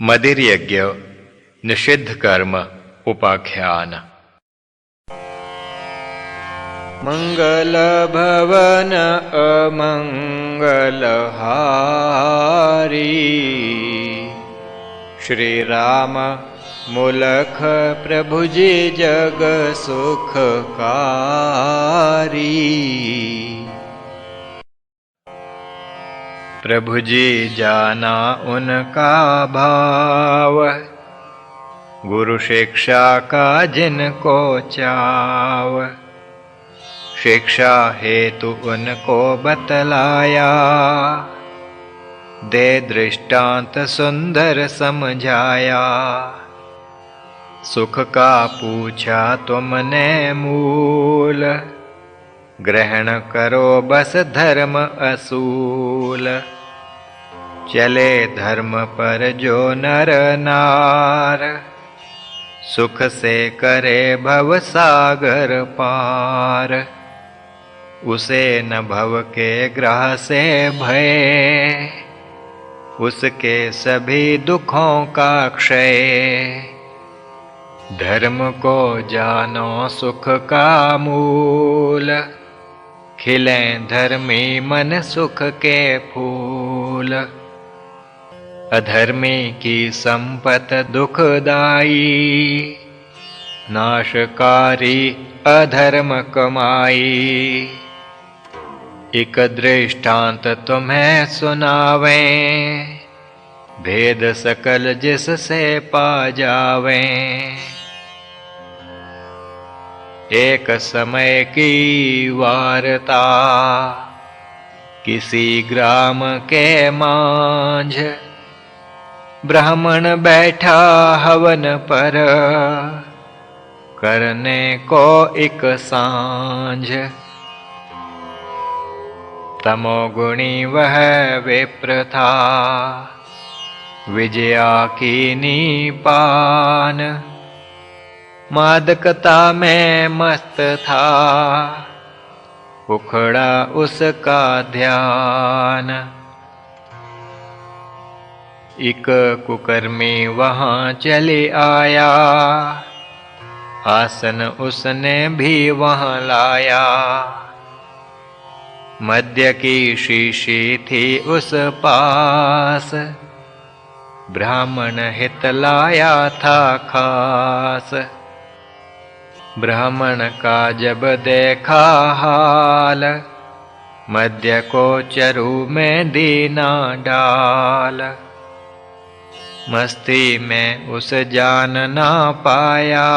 मदिर यज्ञ निषिद्ध कर्म उपाख्यान। मंगल भवन अमंगल हारी, श्री राम मुलख प्रभु जी जग सुखकारी। प्रभु जी जाना उनका भाव, गुरु शिक्षा का जिनको चाव। शिक्षा हेतु उनको बतलाया, दे दृष्टांत सुंदर समझाया। सुख का पूछा तुमने मूल, ग्रहण करो बस धर्म असूल। चले धर्म पर जो नर नार, सुख से करे भव सागर पार। उसे न भव के ग्रह से भय, उसके सभी दुखों का क्षय। धर्म को जानो सुख का मूल, खिले धर्मी मन सुख के फूल। अधर्मी की संपत दुखदाई, नाशकारी अधर्म कमाई। एक दृष्टांत तुम्हें सुनावें, भेद सकल जिससे पा जावें। एक समय की वार्ता, किसी ग्राम के मांझ। ब्राह्मण बैठा हवन पर, करने को एक सांझ। तमोगुणी वह विप्र था, विजया कीनी पान। मादकता में मस्त था, उखड़ा उसका ध्यान। एक कुकर्मी वहाँ चले आया, आसन उसने भी वहाँ लाया। मद्य की शीशी थी उस पास, ब्राह्मण हित लाया था खास। ब्राह्मण का जब देखा हाल, मद्य को चरु में दीना डाल। मस्ती में उस जान ना पाया,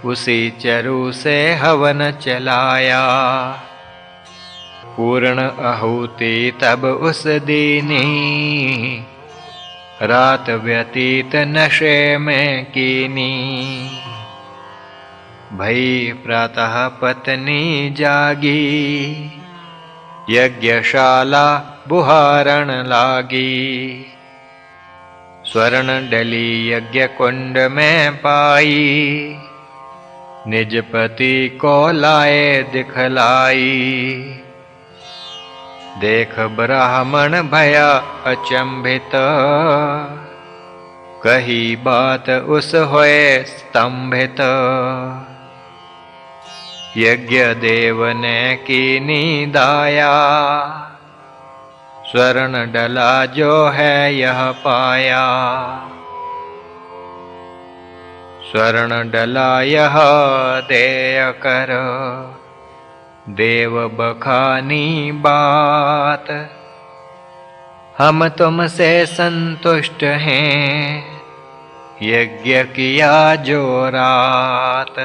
उसी चरु से हवन चलाया। पूर्ण आहुति तब उस दीनी, रात व्यतीत नशे में कीनी। भई प्रातः पत्नी जागी, यज्ञशाला बुहारण लागी। स्वर्ण डली यज्ञ कुंड में पाई, निज पति को लाए दिखलाई। देख ब्राह्मण भया अचंभित, कही बात उस होए स्तंभित। यज्ञ देव ने कीनी दाया, स्वर्ण डला जो है यह पाया। स्वर्ण डला यह देय कर, देव बखानी बात। हम तुमसे संतुष्ट हैं, यज्ञ किया जो रात।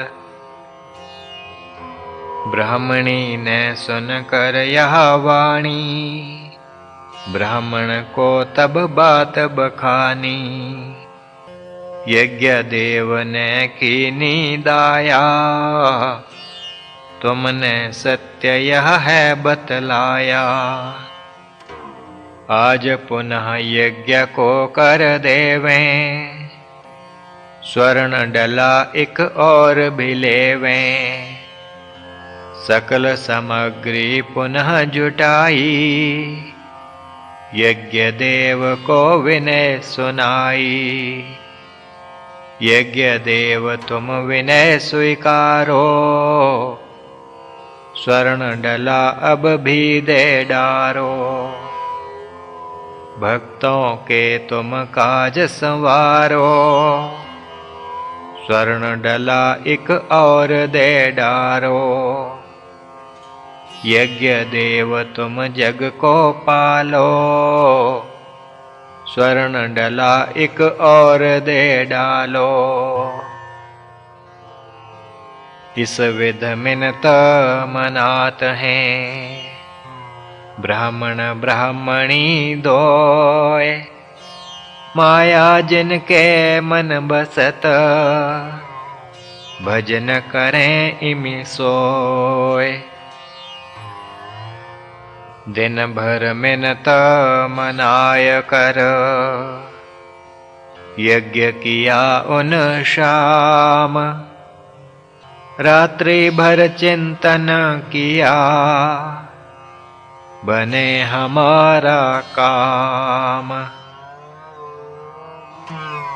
ब्राह्मणी ने सुनकर यह वाणी, ब्राह्मण को तब बात बखानी। यज्ञ देव ने कीनी दाया, तुमने सत्य यह है बतलाया। आज पुनः यज्ञ को कर देवें, स्वर्ण डला एक और भी लेवें। सकल सामग्री पुनः जुटाई, यज्ञ देव को विनय सुनाई। यज्ञ देव तुम विनय स्वीकारो, स्वर्ण डला अब भी दे डारो। भक्तों के तुम काज संवारो, स्वर्ण डला एक और दे डारो। यज्ञ देव तुम जग को पालो, स्वर्ण डला एक और दे डालो। इस विध मिनत मनात हैं, ब्राह्मण ब्राह्मणी दोय। माया जिनके मन बसत, भजन करें इमि सोय। दिन भर मिनत मनाय कर, यज्ञ किया उन शाम। रात्रि भर चिंतन किया, बने हमारा काम।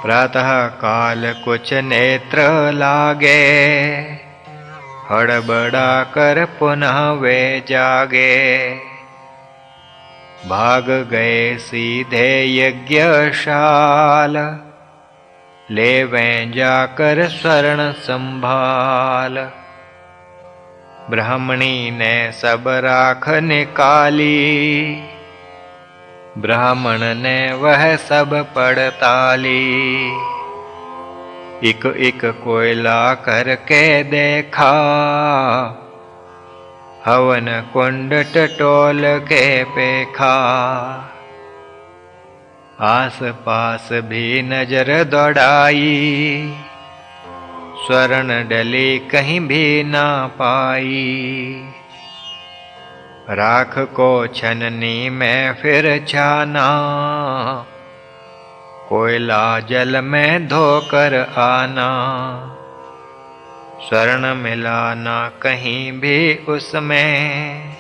प्रातः काल कुछ नेत्र लागे, हड़बड़ा कर पुनः वे जागे। भाग गए सीधे यज्ञशाल, लेवें जाकर स्वर्ण संभाल। ब्राह्मणी ने सब राख निकाली, ब्राह्मण ने वह सब पड़ताली। एक एक कोयला करके देखा, हवन कुंड टटोल के पेखा। आस पास भी नजर दौड़ाई, स्वर्ण डली कहीं भी ना पाई। राख को छननी में फिर छाना, कोयला जल में धोकर आना। स्वर्ण मिला ना कहीं भी उसमें,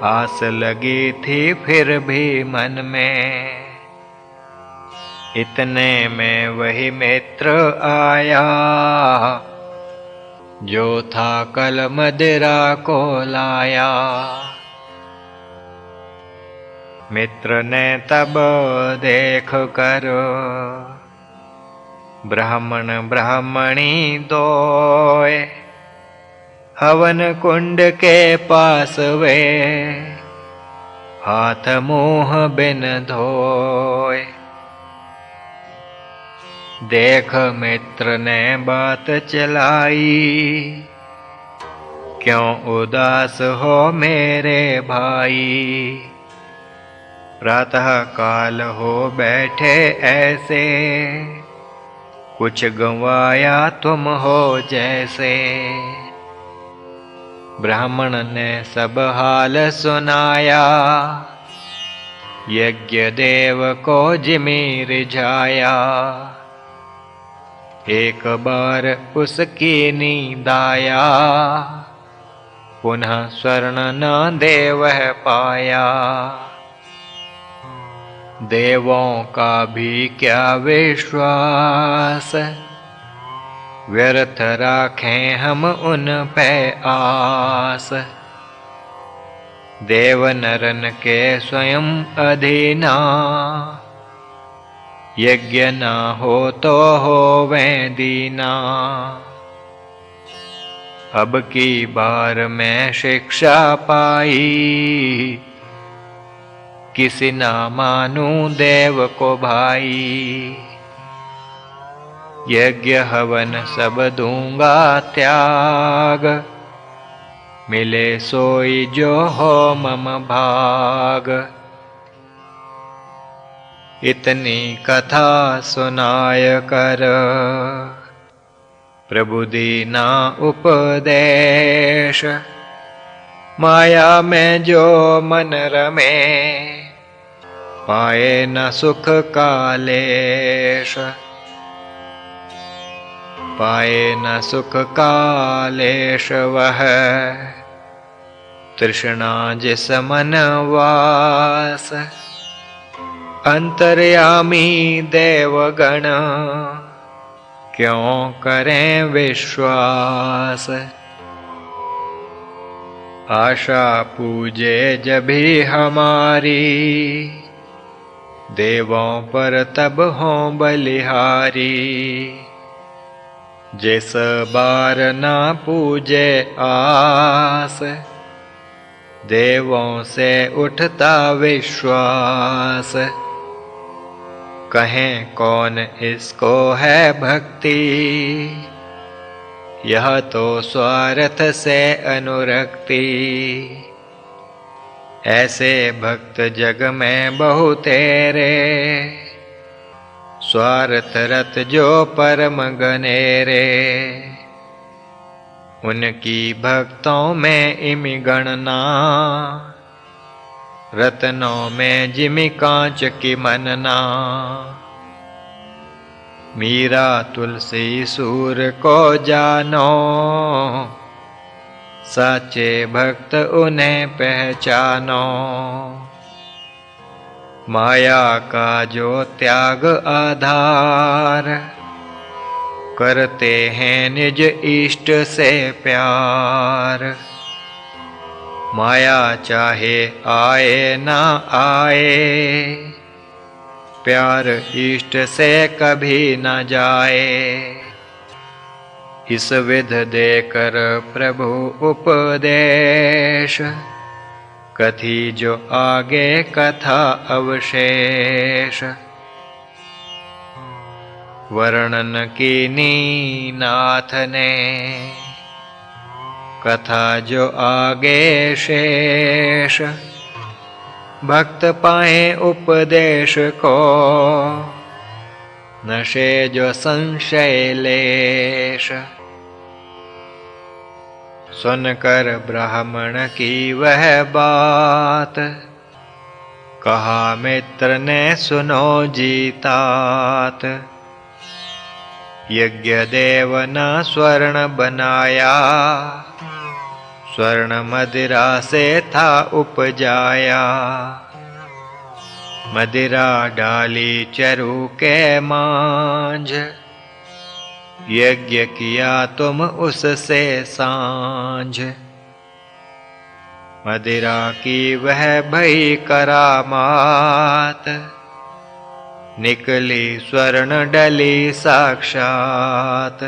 आस लगी थी फिर भी मन में। इतने में वही मित्र आया, जो था कल मदिरा को लाया। मित्र ने तब देख कर, ब्राह्मण ब्राह्मणी दोय। हवन कुंड के पास वे, हाथ मुंह बिन धोय। देख मित्र ने बात चलाई, क्यों उदास हो मेरे भाई। प्रातः काल हो बैठे ऐसे, कुछ गंवाया तुम हो जैसे। ब्राह्मण ने सब हाल सुनाया, यज्ञ देव को जिमी रिझाया। एक बार उसकी नींद आया, पुनः स्वर्ण न देव पाया। देवों का भी क्या विश्वास, व्यर्थ राखें हम उन पे आस। देव नरन के स्वयं अधीना, यज्ञ न हो तो होवें दीना। अब की बार मैं शिक्षा पाई, किसी ना मानूं देव को भाई। यज्ञ हवन सब दूंगा त्याग, मिले सोई जो हो मम भाग। इतनी कथा सुनाय कर, प्रभु दीना उपदेश। माया में जो मन रमे, पाए न सुख कालेश। पाए न सुख कालेश वह, तृष्णा जिस मन वास। अंतर्यामी देवगण क्यों करें विश्वास। आशा पूजे जभी हमारी, देवों पर तब हों बलिहारी। जिस बार ना पूजे आस, देवों से उठता विश्वास। कहें कौन इसको है भक्ति, यह तो स्वार्थ से अनुरक्ति। ऐसे भक्त जग में बहु तेरे, स्वार्थ रत जो परम गनेरे। उनकी भक्तों में इमि गणना, रत्नों में जिमि कांच की मनना। मीरा तुलसी सूर को जानो, साचे भक्त उन्हें पहचानो। माया का जो त्याग आधार, करते हैं निज इष्ट से प्यार। माया चाहे आए ना आए, प्यार इष्ट से कभी न जाए। इस विध देकर प्रभु उपदेश, कथी जो आगे कथा अवशेष। वर्णन कीनी नाथ ने, कथा जो आगे शेष। भक्त पाए उपदेश को, नशे जो संशय लेश। सुनकर ब्राह्मण की वह बात, कहा मित्र ने सुनो जीतात। यज्ञ देव न स्वर्ण बनाया, स्वर्ण मदिरा से था उपजाया। मदिरा डाली चरु के मांझ, यज्ञ किया तुम उससे सांझ। मदिरा की वह भई करामात, निकली स्वर्ण डली साक्षात।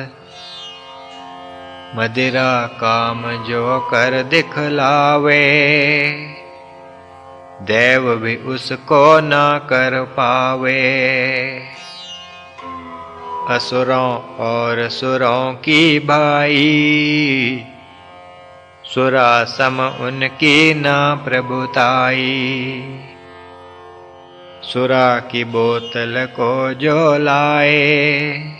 मदिरा काम जो कर दिखलावे, देव भी उसको ना कर पावे। असुरों और सुरों की भाई, सुरा सम उनकी ना प्रभुताई। सुरा की बोतल को जो लाए,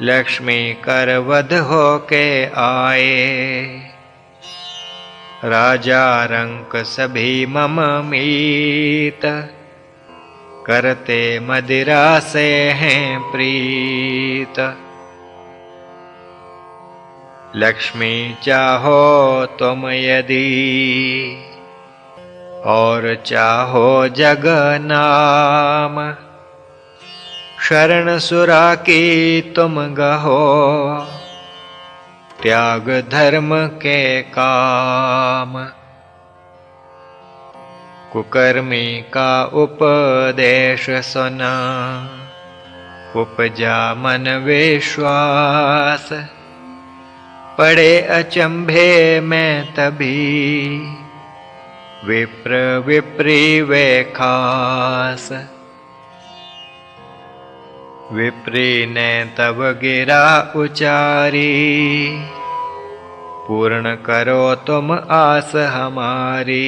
लक्ष्मी कर वध होके आए। राजा रंक सभी मम मीत, करते मदिरा से हैं प्रीत। लक्ष्मी चाहो तुम यदि, और चाहो जग नाम। शरण सुरा की तुम गहो, त्याग धर्म के काम। कुकर्मी का उपदेश सुना, उपजा मन विश्वास। पड़े अचंभे में तभी, विप्र विप्री वे खास। विप्री ने तब गिरा उचारी, पूर्ण करो तुम आस हमारी।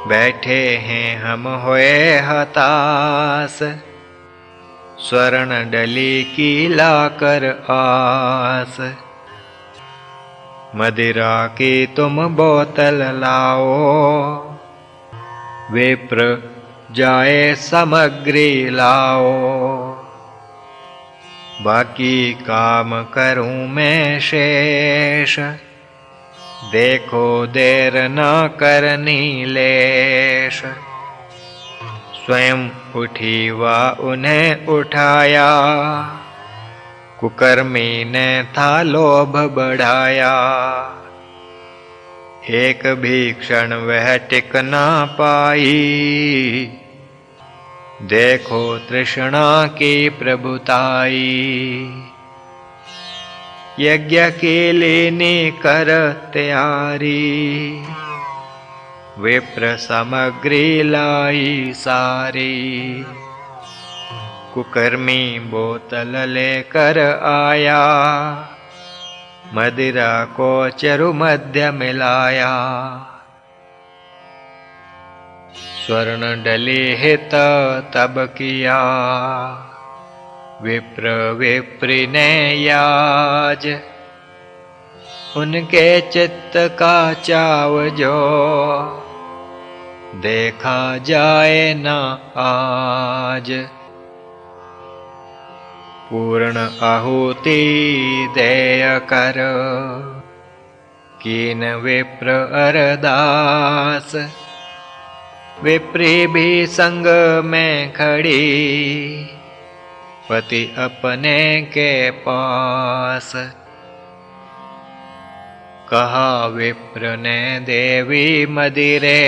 बैठे हैं हम होए हताश, स्वर्ण डली की लाकर आस। मदिरा की तुम बोतल लाओ, विप्र जाए सामग्री लाओ। बाकी काम करूं मैं शेष, देखो देर न करनी लेश। स्वयं उठी वा उन्हें उठाया, कुकर्मी ने था लोभ बढ़ाया। एक भी क्षण वह टिक ना पाई, देखो तृष्णा की प्रभुताई। यज्ञ के लेने कर तैयारी, विप्र सामग्री लाई सारी। कुकर्मी बोतल लेकर आया, मदिरा को चरु मध्य मिलाया। स्वर्ण डली हित तब किया, विप्र विप्री ने याज। उनके चित्त का चाव जो, देखा जाए न आज। पूर्ण आहुति देय कर, कीन विप्र अरदास। विप्री भी संग में खड़ी, पति अपने के पास। कहा विप्र ने देवी मदिरे,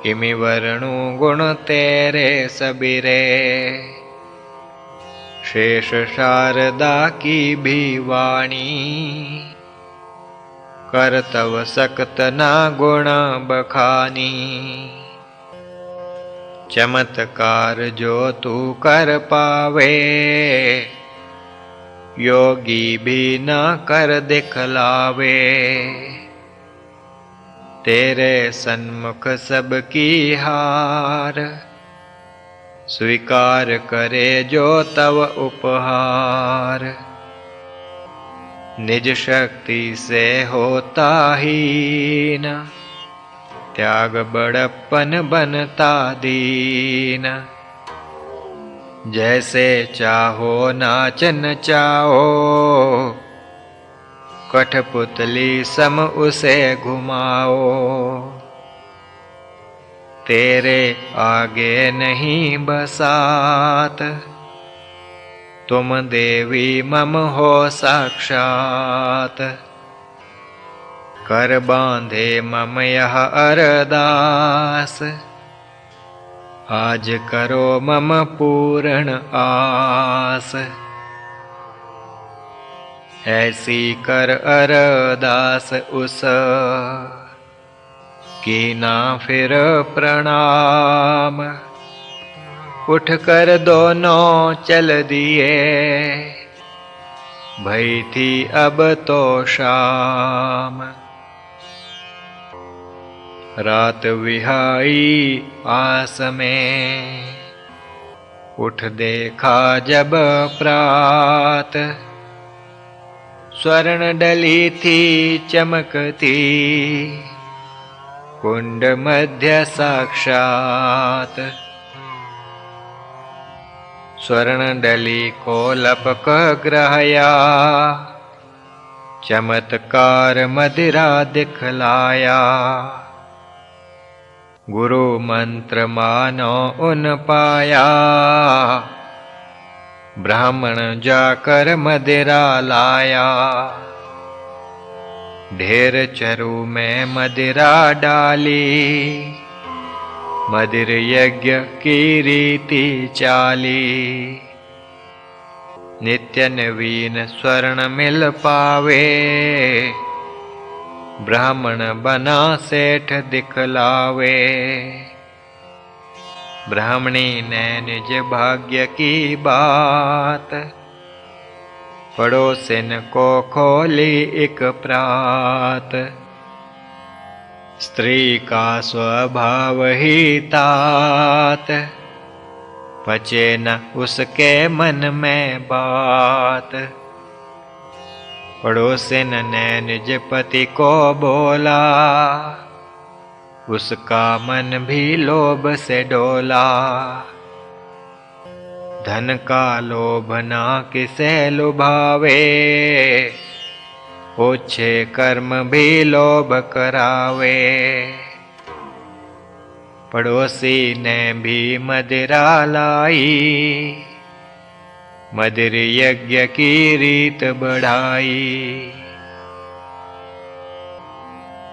किमि वर्णु गुण तेरे सबीरे। शेष शारदा की भी वाणी, करतव सकत ना गुण बखानी। चमत्कार जो तू कर पावे, योगी भी न कर दिखलावे। तेरे सन्मुख सबकी हार, स्वीकार करे जो तव उपहार। निज शक्ति से होता हीन, त्याग बड़प्पन बनता दीन। जैसे चाहो नाचन चाहो, कठपुतली सम उसे घुमाओ। तेरे आगे नहीं बसात, तुम देवी मम हो साक्षात। कर बांधे मम यह अरदास, आज करो मम पूर्ण आस। ऐसी कर अरदास उस, कीना फिर प्रणाम। उठ कर दोनों चल दिए, भई थी अब तो शाम। रात विहाई आस में, उठ देखा जब प्रात। स्वर्ण डली थी चमकती, कुंड मध्य साक्षात। स्वर्ण डली को लपक ग्रहया, चमत्कार मदिरा दिखलाया। गुरु मंत्र मानो उन पाया, ब्राह्मण जाकर मदिरा लाया। ढेर चरु में मदिरा डाली, मदिर यज्ञ की रीति चाली। नित्य नवीन स्वर्ण मिल पावे, ब्राह्मण बना सेठ दिखलावे। ब्राह्मणी ने निज भाग्य की बात, पड़ोसिन को खोली एक प्रात। स्त्री का स्वभाव ही तात, पचे न उसके मन में बात। पड़ोसिन ने निज पति को बोला, उसका मन भी लोभ से डोला। धन का लोभ ना किसे लुभावे, ओछे कर्म भी लोभ करावे। पड़ोसी ने भी मदिरा लाई, मदिर यज्ञ की रीत बढ़ाई।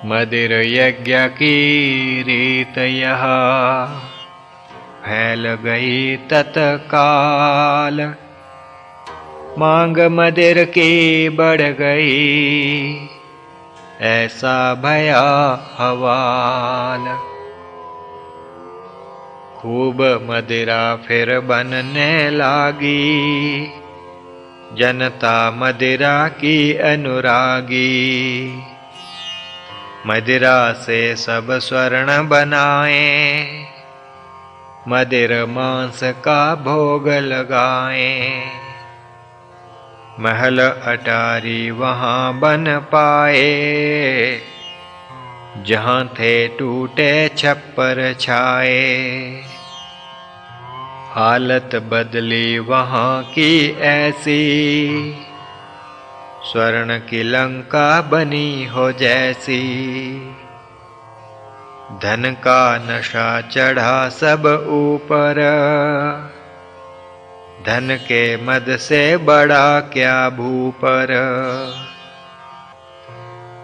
मदिर यज्ञ की रीत यह फैल गई तत्काल, मांग मदिर की बढ़ गई, ऐसा भया हवाल। खूब मदिरा फिर बनने लागी, जनता मदिरा की अनुरागी। मदिरा से सब स्वर्ण बनाए, मदिर मांस का भोग लगाए। महल अटारी वहाँ बन पाए, जहाँ थे टूटे छप्पर छाए। हालत बदली वहाँ की ऐसी, स्वर्ण की लंका बनी हो जैसी। धन का नशा चढ़ा सब ऊपर, धन के मद से बड़ा क्या भूपर।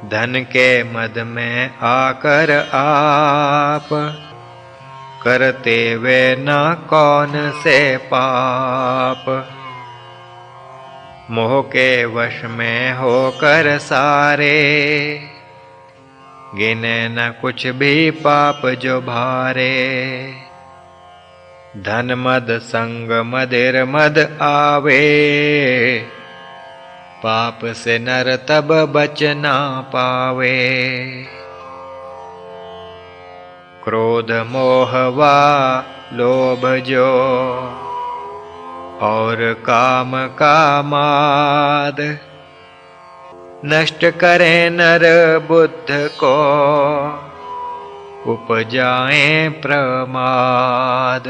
धन के मद में आकर आप, करते वे ना कौन से पाप। मोह के वश में होकर सारे, गिने न कुछ भी पाप जो भारे। धन मद संग मदिर मद आवे, पाप से नर तब बच ना पावे। क्रोध मोहवा लोभ जो, और काम का माद, नष्ट करे नर बुद्ध को, उपजाए प्रमाद।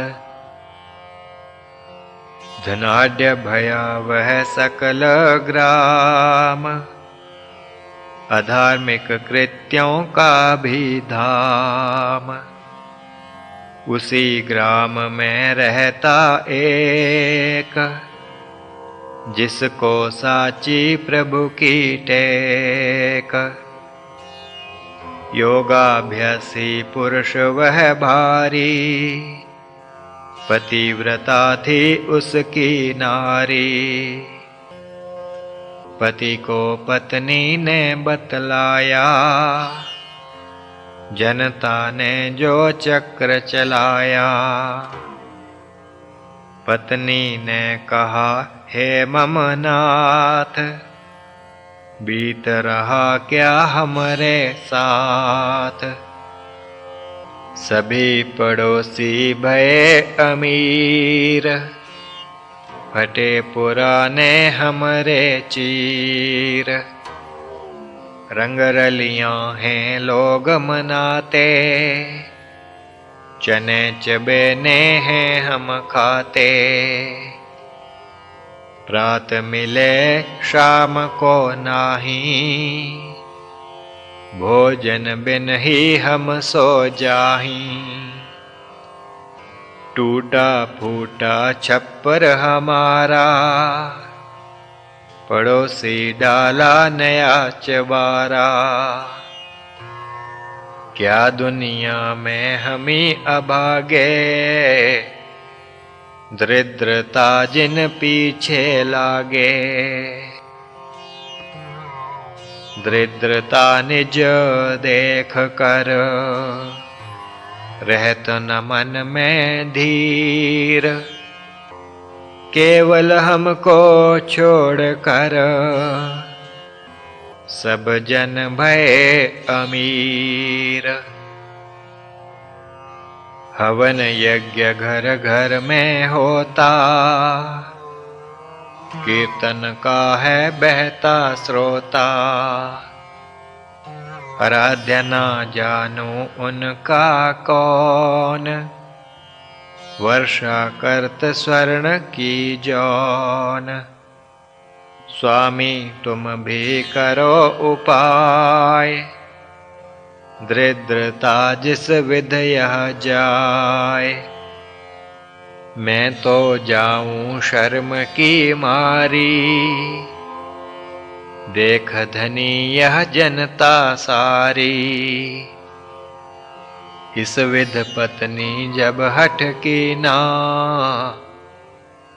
धनाढ्य भयावह सकल ग्राम, अधार्मिक कृत्यों का भी धाम। उसी ग्राम में रहता एक, जिसको साची प्रभु की टेक। योगाभ्यासी पुरुष वह भारी, पतिव्रता थी उसकी नारी। पति को पत्नी ने बतलाया, जनता ने जो चक्र चलाया। पत्नी ने कहा हे ममनाथ, बीत रहा क्या हमरे साथ। सभी पड़ोसी भये अमीर, फटे पुराने हमरे चीर। रंग रलियां हैं लोग मनाते, चने चबेने हैं हम खाते। रात मिले शाम को नाही, भोजन बिन ही हम सो जाहीं। टूटा फूटा छप्पर हमारा, पड़ोसी डाला नया चबारा। क्या दुनिया में हम ही अभागे, दरिद्रता जिन पीछे लागे। दरिद्रता निज देख कर, रहत न मन में धीर। केवल हमको छोड़ कर, सब जन भये अमीर। हवन यज्ञ घर घर में होता, कीर्तन का है बहता स्रोता। आराध्य ना जानू उनका कौन, वर्षा करत स्वर्ण की जौन। स्वामी तुम भी करो उपाय, दृढ़ता जिस विध यह जाए, मैं तो जाऊं शर्म की मारी। देख धनी यह जनता सारी, इस विध पत्नी जब हठ की ना।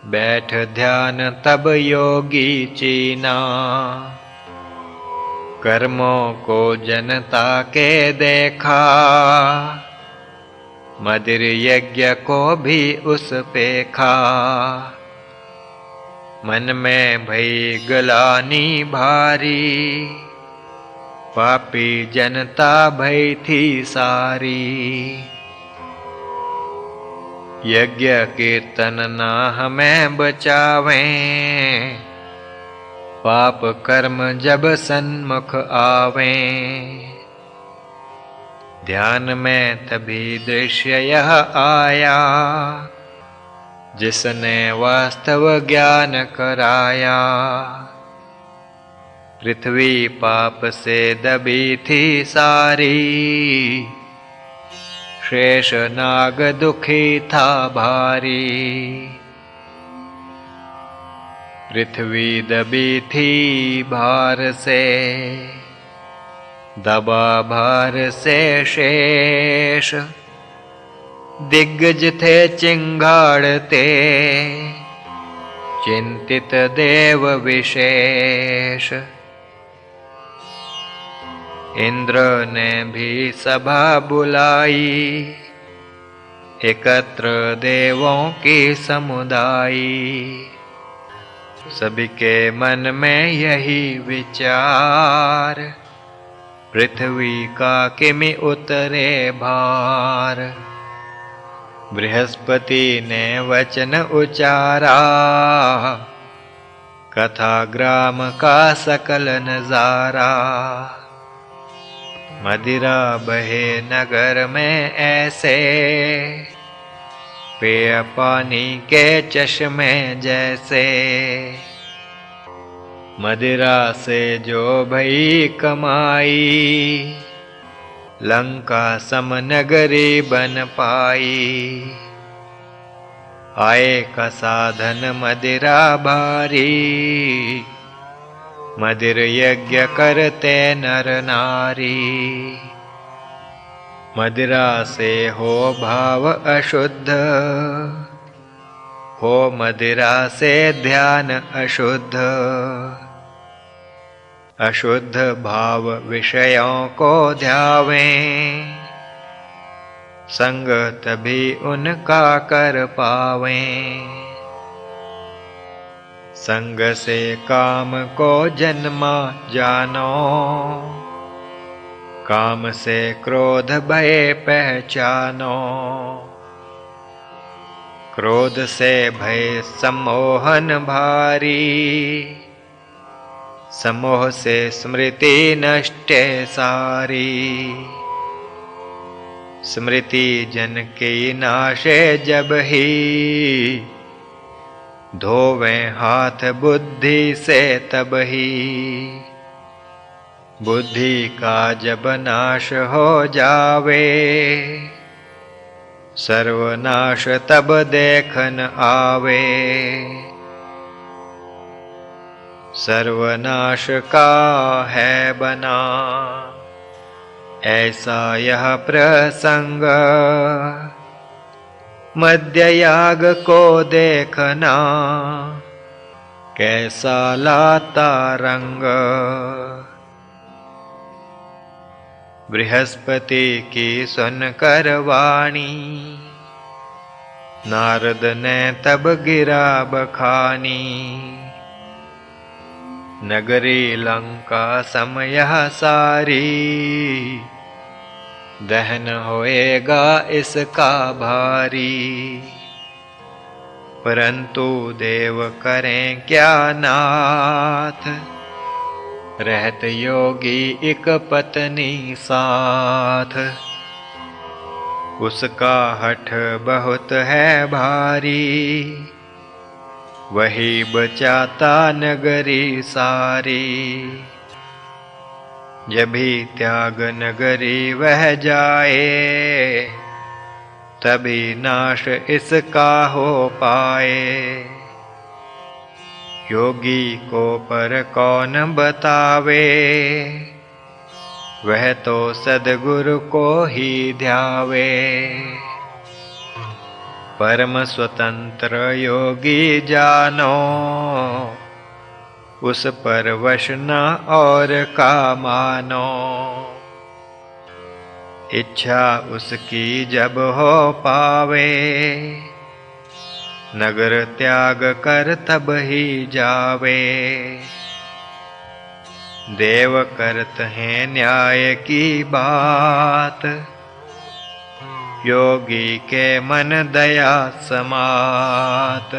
बैठ ध्यान तब योगी चीना, कर्मों को जनता के देखा। मदिर यज्ञ को भी उस पे खा, मन में भई गलानी भारी। पापी जनता भई थी सारी, यज्ञ कीर्तन ना हमें बचावें। पाप कर्म जब सन्मुख आवें, ध्यान में तभी दृश्य यह आया। जिसने वास्तव ज्ञान कराया, पृथ्वी पाप से दबी थी सारी। शेष नाग दुखी था भारी, पृथ्वी दबी थी भार से। दबा भार से शेष, दिग्गज थे चिंगाड़ते। चिंतित देव विशेष, इंद्र ने भी सभा बुलाई। एकत्र देवों की समुदायी, सभी के मन में यही विचार। पृथ्वी का किमि उतरे भार, बृहस्पति ने वचन उचारा। कथा ग्राम का सकल नजारा, मदिरा बहे नगर में ऐसे। पेय पानी के चश्मे जैसे, मदिरा से जो भई कमाई। लंका सम नगरी बन पाई, आय का साधन मदिरा भारी। मदिर यज्ञ करते नर नारी, मदिरा से हो भाव अशुद्ध। हो मदिरा से ध्यान अशुद्ध, अशुद्ध भाव विषयों को ध्यावें। संग तभी उनका कर पावें, संग से काम को जन्मा जानो। काम से क्रोध भय पहचानो, क्रोध से भय सम्मोहन भारी। समोह से स्मृति नष्टे सारी, स्मृति जन की नाशे जब ही। धोवे हाथ बुद्धि से तब ही, बुद्धि का जब नाश हो जावे। सर्वनाश तब देखन आवे, सर्वनाश का है बना। ऐसा यह प्रसंग, मध्य याग को देखना। कैसा लाता रंग, बृहस्पति की सुनकर वाणी। नारद ने तब गिरा बखानी। नगरी लंका समय सारी, दहन होएगा इसका भारी। परंतु देव करें क्या नाथ, रहत योगी एक पत्नी साथ। उसका हठ बहुत है भारी, वही बचाता नगरी सारी। जब भी त्याग नगरी वह जाए, तभी नाश इसका हो पाए। योगी को पर कौन बतावे, वह तो सद्गुरु को ही ध्यावे। परम स्वतंत्र योगी जानो, उस पर वश न और का मानो। इच्छा उसकी जब हो पावे, नगर त्याग कर तब ही जावे। देव करत हैं न्याय की बात, योगी के मन दया समात।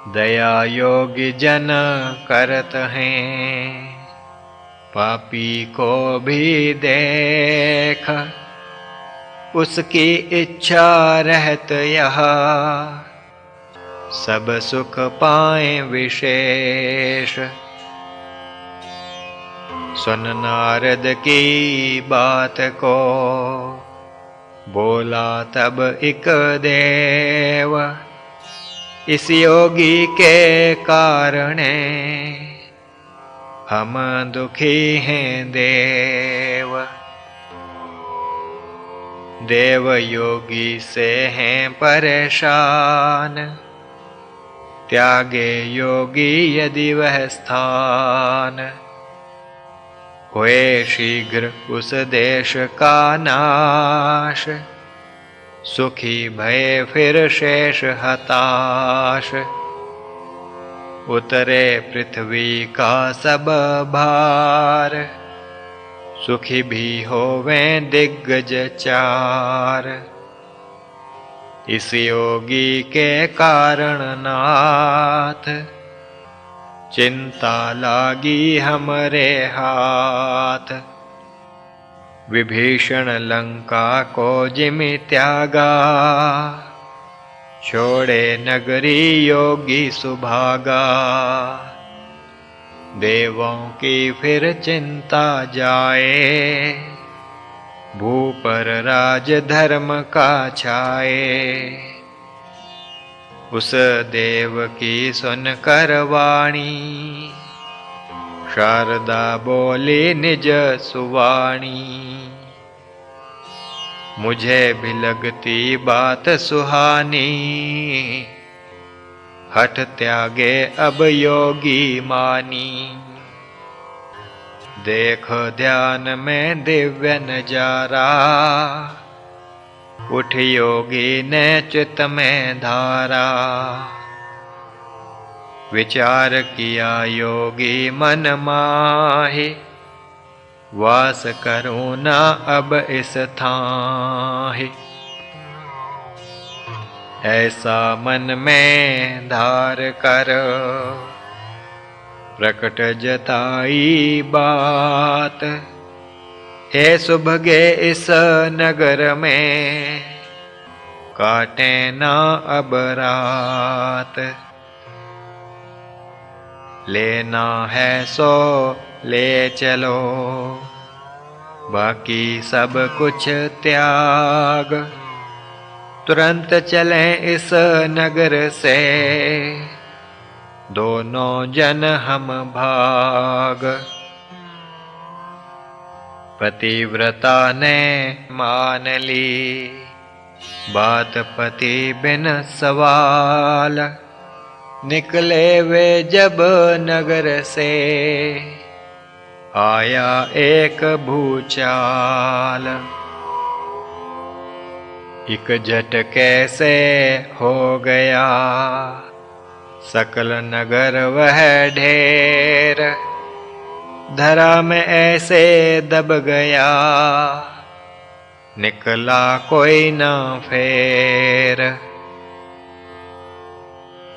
दया योगी जन करत हैं, पापी को भी देख। उसकी इच्छा रहत यह, सब सुख पाए विशेष। सुन नारद की बात को, बोला तब एक देव। इस योगी के कारणे, हम दुखी हैं देव। देव योगी से हैं परेशान, त्यागे योगी यदि वह स्थान। होए शीघ्र उस देश का नाश, सुखी भय फिर शेष हताश। उतरे पृथ्वी का सब भार, सुखी भी होवें दिग्गज चार। इस योगी के कारण नाथ, चिंता लागी हमरे हाथ। विभीषण लंका को जिमि त्यागा, छोड़े नगरी योगी सुभागा। देवों की फिर चिंता जाए, भूपर राज धर्म का छाए। उस देव की सुन कर वाणी, शारदा बोली निज सुवाणी। मुझे भी लगती बात सुहानी, हठ त्यागे अब योगी मानी। देख ध्यान में दिव्य नजारा, उठ योगी ने चित्त में धारा। विचार किया योगी मन माहि, वास करूँ न अब इस थाहि। ऐसा मन में धार कर, प्रकट जताई बात। हे सुभगे इस नगर में, काटे ना अब रात। लेना है सो ले चलो, बाकी सब कुछ त्याग। तुरंत चलें इस नगर से, दोनों जन हम भाग। पतिव्रता ने मान ली, बात पति बिन सवाल। निकले वे जब नगर से, आया एक भूचाल। एक झटके से हो गया, सकल नगर वह ढेर। धरा में ऐसे दब गया, निकला कोई न फेर।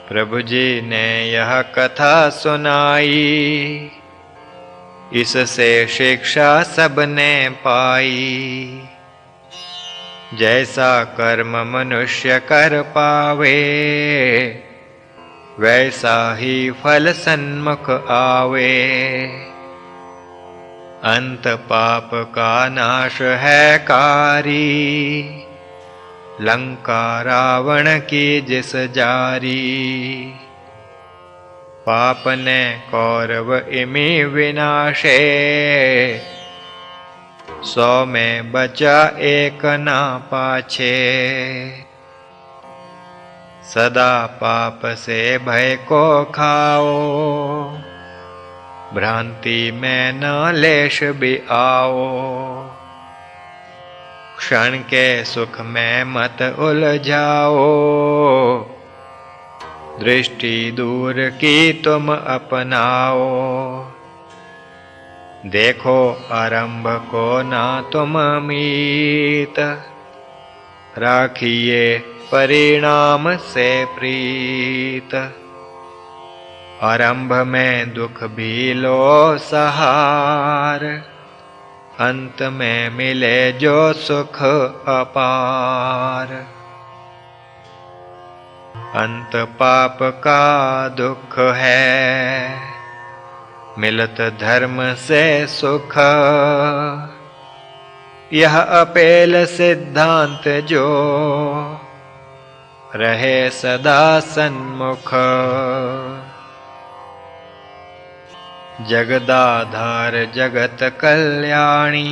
प्रभु जी ने यह कथा सुनाई, इससे शिक्षा सबने पाई। जैसा कर्म मनुष्य कर पावे, वैसा ही फल सन्मुख आवे। अंत पाप का नाश है कारी, लंका रावण की जिस जारी। पाप ने कौरव इमि विनाशे, 100 में बचा एक ना पाछे। सदा पाप से भय को खाओ, भ्रांति में न लेश भी आओ। क्षण के सुख में मत उलझाओ, दृष्टि दूर की तुम अपनाओ। देखो आरंभ को ना तुम मीत, राखिए परिणाम से प्रीत। आरंभ में दुख भी लो सहार, अंत में मिले जो सुख अपार। अंत पाप का दुख है, मिलत धर्म से सुख। यह अपेल सिद्धांत जो, रहे सदा सन्मुख। जगदाधार जगत कल्याणी,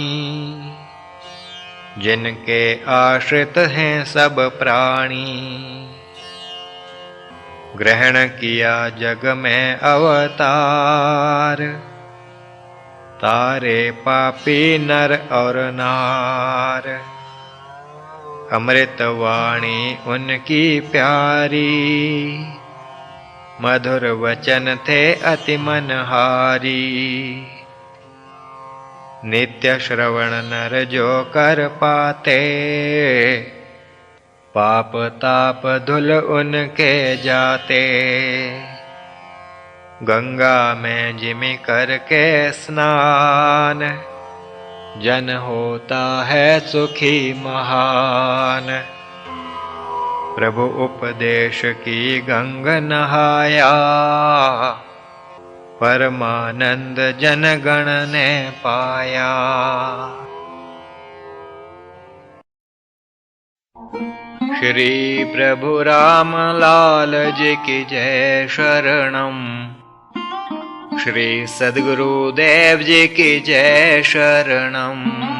जिनके आश्रित हैं सब प्राणी। ग्रहण किया जग में अवतार, तारे पापी नर और नार। अमृत वाणी उनकी प्यारी, मधुर वचन थे अति मनहारी। नित्य श्रवण नर जो कर पाते, पाप ताप धुल उनके जाते। गंगा में जिमि करके स्नान, जन होता है सुखी महान। प्रभु उपदेश की गंग नहाया, परमानंद जन गण ने पाया। श्री प्रभु राम लाल जी की जय शरणम। श्री सद्गुरुदेव जी की जय शरणम।